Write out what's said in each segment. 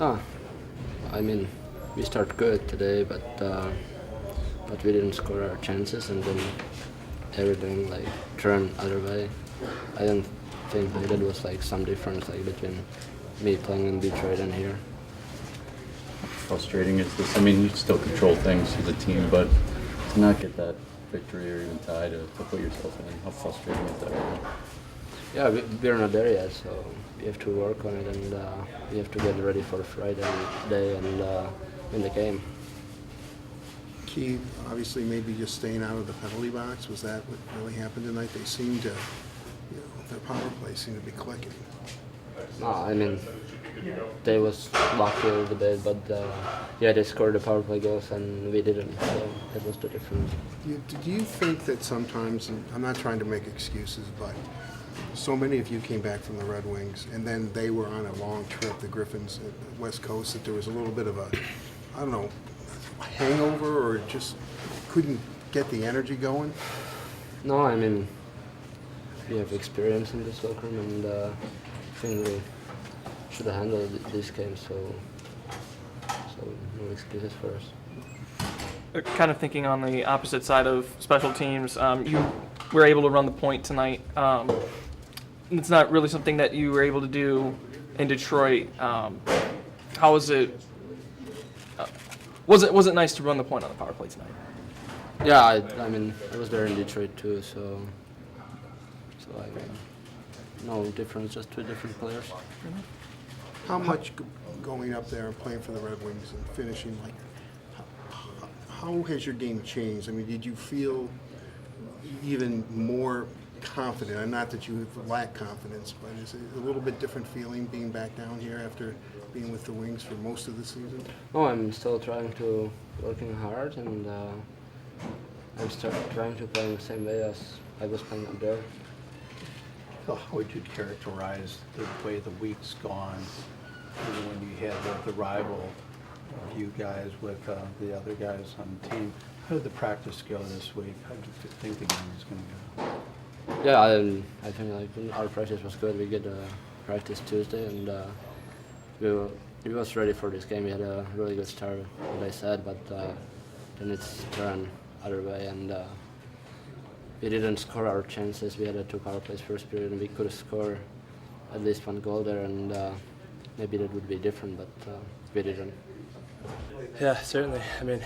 Ah, I mean, we start good today, but we didn't score our chances, and then everything like turned other way. I don't think like, that was like some difference like between me playing in Detroit and here. Frustrating is this? I mean, you still control things as a team, but to not get that victory or even tie to put yourself in, how frustrating is that right now? Yeah, we're not there yet, so we have to work on it, and we have to get ready for Friday day and win the game. Key, obviously, maybe just staying out of the penalty box. Was that what really happened tonight? They seemed to, their power play seemed to be clicking. No, I mean, they was lucky a little bit, but yeah, they scored the power play goals and we didn't, so that was the difference. Do you think that sometimes, and I'm not trying to make excuses, but so many of you came back from the Red Wings, and then they were on a long trip, the Griffins at the West Coast, that there was a little bit of a, I don't know, a hangover, or just couldn't get the energy going? No, I mean, we have experience in this locker room, and I think we should have handled this game, so no excuses for us. Kind of thinking on the opposite side of special teams, you were able to run the point tonight. It's not really something that you were able to do in Detroit. How was it? Was it nice to run the point on the power play tonight? Yeah, I mean, I was there in Detroit too, so I mean, no difference, just two different players. How much going up there and playing for the Red Wings and finishing, like, how has your game changed? I mean, did you feel even more confident? And not that you lack confidence, but is it a little bit different feeling being back down here after being with the Wings for most of the season? No, I'm still working hard, and I'm still trying to play in the same way as I was playing up there. So how would you characterize the way the week's gone, even when you had the rival of you guys with the other guys on the team? How did the practice go this week? How did you think the game was going to go? Yeah, I think like our practice was good. We get practice Tuesday, and we was ready for this game. We had a really good start, like I said, but then it's turned other way, and we didn't score our chances. We had two power plays first period, and we could have scored at least one goal there, and maybe that would be different, but we didn't. Yeah, certainly. I mean,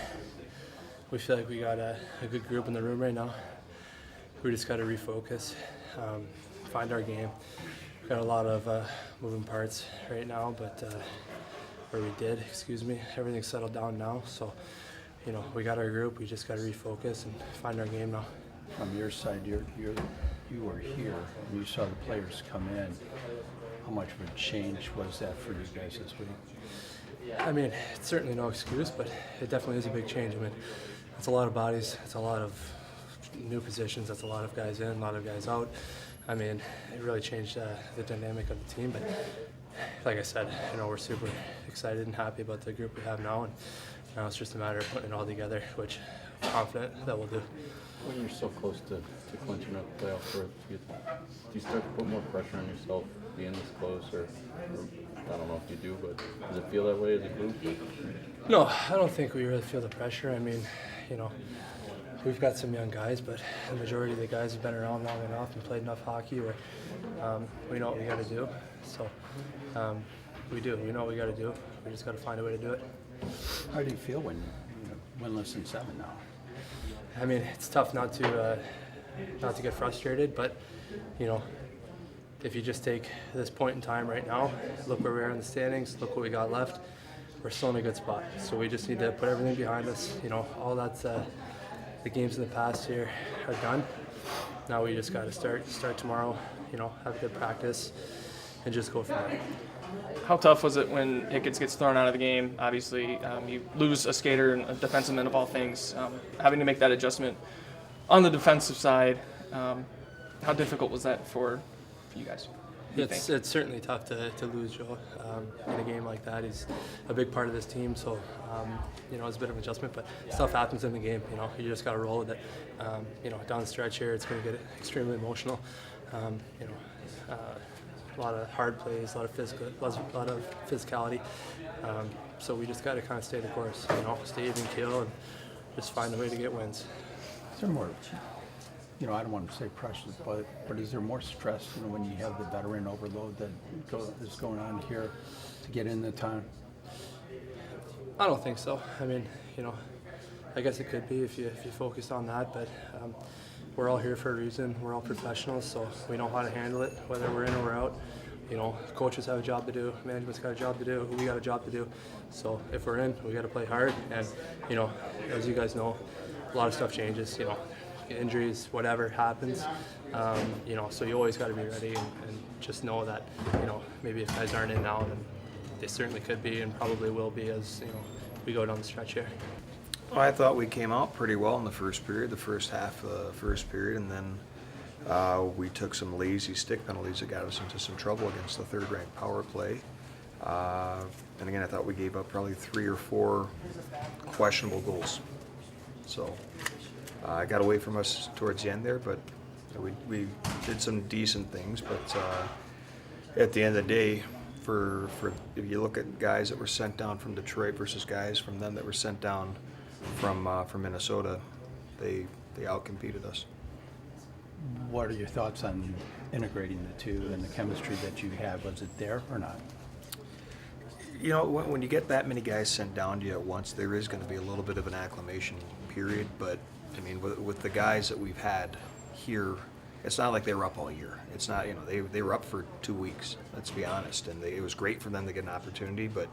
we feel like we got a good group in the room right now. We just got to refocus, find our game. We've got a lot of moving parts right now, but everything's settled down now. So, we got our group. We just got to refocus and find our game now. From your side, you were here and you saw the players come in. How much of a change was that for you guys this week? I mean, it's certainly no excuse, but it definitely is a big change. I mean, it's a lot of bodies. It's a lot of new positions. That's a lot of guys in, a lot of guys out. I mean, it really changed the dynamic of the team. But like I said, we're super excited and happy about the group we have now, and now it's just a matter of putting it all together, which I'm confident that we'll do. When you're so close to clinching up playoff berth, do you start to put more pressure on yourself being this close, or I don't know if you do, but does it feel that way as a group? No, I don't think we really feel the pressure. I mean, we've got some young guys, but the majority of the guys have been around long enough and played enough hockey where we know what we got to do. So we do. We know what we got to do. We just got to find a way to do it. How do you feel when winless in 7 now? I mean, it's tough not to get frustrated, but if you just take this point in time right now, look where we are in the standings, look what we got left, we're still in a good spot. So we just need to put everything behind us. All that's the games in the past here are done. Now we just got to start tomorrow. Have a good practice and just go from there. How tough was it when Hicketts gets thrown out of the game? Obviously, you lose a skater and a defenseman of all things. Having to make that adjustment on the defensive side, how difficult was that for you guys? It's certainly tough to lose Joe in a game like that. He's a big part of this team, so it's a bit of an adjustment, but stuff happens in the game. You just got to roll with it. Down the stretch here, it's going to get extremely emotional. A lot of hard plays, a lot of physicality, So we just got to kind of stay the course, stay even keel and just find a way to get wins. Is there more, I don't want to say pressure, but is there more stress, when you have the veteran overload that is going on here to get in the time? I don't think so. I mean, I guess it could be if you focus on that, but we're all here for a reason. We're all professionals, so we know how to handle it, whether we're in or we're out. Coaches have a job to do, management's got a job to do, we got a job to do. So if we're in, we got to play hard. And, as you guys know, a lot of stuff changes, injuries, whatever happens. So you always got to be ready and just know that, maybe if guys aren't in now, then they certainly could be and probably will be as, we go down the stretch here. Well, I thought we came out pretty well in the first period, the first half of the first period, and then we took some lazy stick penalties that got us into some trouble against the third-ranked power play. And again, I thought we gave up probably 3 or 4 questionable goals. So it got away from us towards the end there, but we did some decent things. But at the end of the day, for if you look at guys that were sent down from Detroit versus guys from them that were sent down from Minnesota, they outcompeted us. What are your thoughts on integrating the two and the chemistry that you had? Was it there or not? When you get that many guys sent down to you at once, there is going to be a little bit of an acclimation period. But I mean, with the guys that we've had here, it's not like they were up all year. It's not, they were up for 2 weeks. Let's be honest, and it was great for them to get an opportunity. But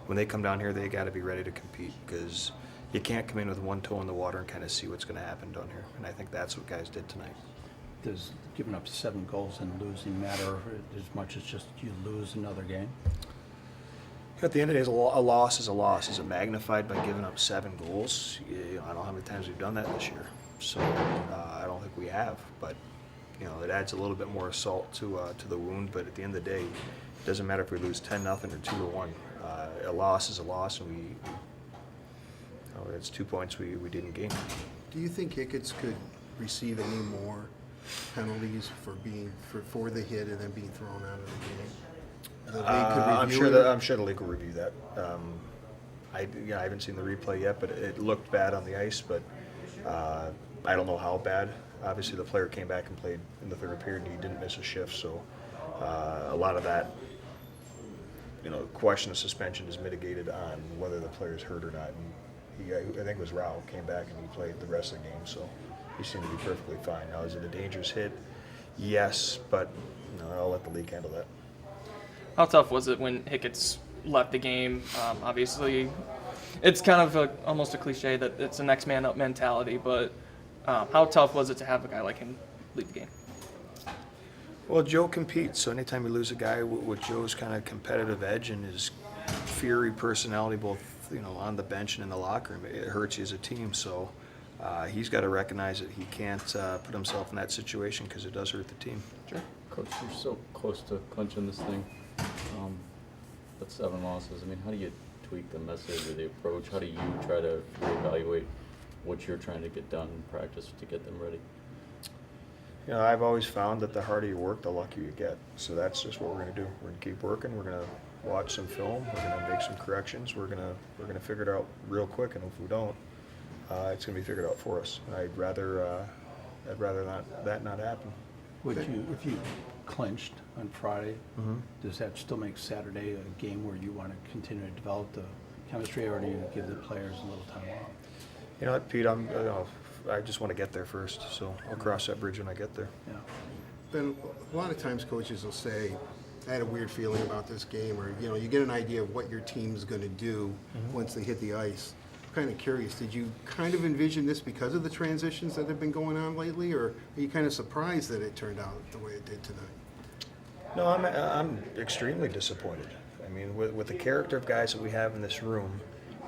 when they come down here, they got to be ready to compete, because you can't come in with one toe in the water and kind of see what's going to happen down here. And I think that's what guys did tonight. Does giving up 7 goals and losing matter as much as just you lose another game? At the end of the day, a loss is a loss. Is it magnified by giving up 7 goals? I don't know how many times we've done that this year. So I don't think we have. But it adds a little bit more salt to the wound. But at the end of the day, it doesn't matter if we lose 10-0 or 2-1. A loss is a loss, and it's 2 points we didn't gain. Do you think Hicketts could receive any more penalties for the hit and then being thrown out of the game? The league could review it? I'm sure the league will review that. I haven't seen the replay yet, but it looked bad on the ice. But I don't know how bad. Obviously, the player came back and played in the third period, and he didn't miss a shift. So a lot of that, question of suspension is mitigated on whether the player's hurt or not. And I think it was Rao came back and he played the rest of the game. So he seemed to be perfectly fine. Now, is it a dangerous hit? Yes, but I'll let the league handle that. How tough was it when Hicketts left the game? Obviously, it's kind of almost a cliche that it's a next man up mentality, but how tough was it to have a guy like him leave the game? Well, Joe competes, so anytime you lose a guy with Joe's kind of competitive edge and his fiery personality, both on the bench and in the locker room, it hurts you as a team. So he's got to recognize that he can't put himself in that situation, because it does hurt the team. Sure. Coach, you're so close to clinching this thing. But 7 losses, I mean, how do you tweak the message or the approach? How do you try to reevaluate what you're trying to get done in practice to get them ready? I've always found that the harder you work, the luckier you get. So that's just what we're going to do. We're going to keep working. We're going to watch some film. We're going to make some corrections. We're going to figure it out real quick. And if we don't, it's going to be figured out for us. I'd rather not happen. If you clinched on Friday, does that still make Saturday a game where you want to continue to develop the chemistry, or do you give the players a little time off? You know what, Pete? I just want to get there first, so I'll cross that bridge when I get there. Yeah. Then a lot of times coaches will say, I had a weird feeling about this game, or you get an idea of what your team's going to do once they hit the ice. I'm kind of curious, did you kind of envision this because of the transitions that have been going on lately, or are you kind of surprised that it turned out the way it did tonight? No, I'm extremely disappointed. I mean, with the character of guys that we have in this room,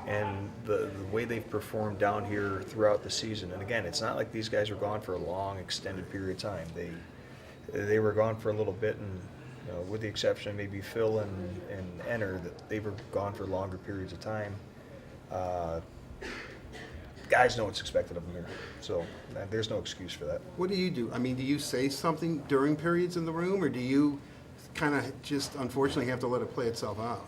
and the way they've performed down here throughout the season. And again, it's not like these guys were gone for a long, extended period of time. They were gone for a little bit, and with the exception of maybe Phil and Enner, that they were gone for longer periods of time. Guys know what's expected of them here, so there's no excuse for that. What do you do? I mean, do you say something during periods in the room, or do you kind of just unfortunately have to let it play itself out?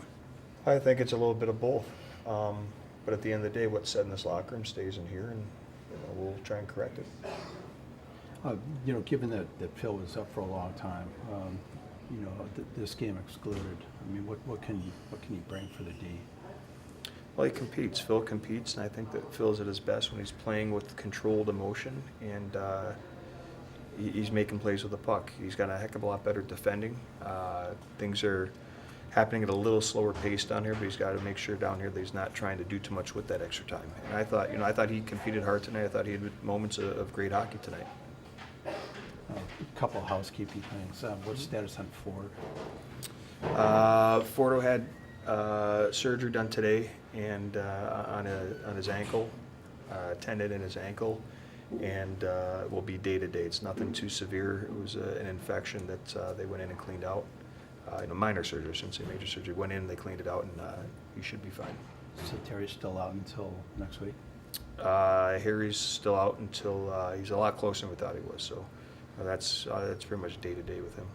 I think it's a little bit of both. But at the end of the day, what's said in this locker room stays in here, and we'll try and correct it. You know, given that Phil was up for a long time, you know, this game excluded, I mean, what can he bring for the D? Well, he competes. Phil competes, and I think that Phil's at his best when he's playing with controlled emotion, and he's making plays with the puck. He's got a heck of a lot better defending. Things are happening at a little slower pace down here, but he's got to make sure down here that he's not trying to do too much with that extra time. And I thought he competed hard tonight. I thought he had moments of great hockey tonight. A couple of housekeeping things. What's status on Ford? Fordo had surgery done today, and on his ankle, tendon in his ankle, and will be day to day. It's nothing too severe. It was an infection that they went in and cleaned out. Minor surgery, I shouldn't say major surgery. Went in, they cleaned it out, and he should be fine. So Terry's still out until next week? Harry's still out until he's a lot closer than we thought he was. So that's pretty much day to day with him.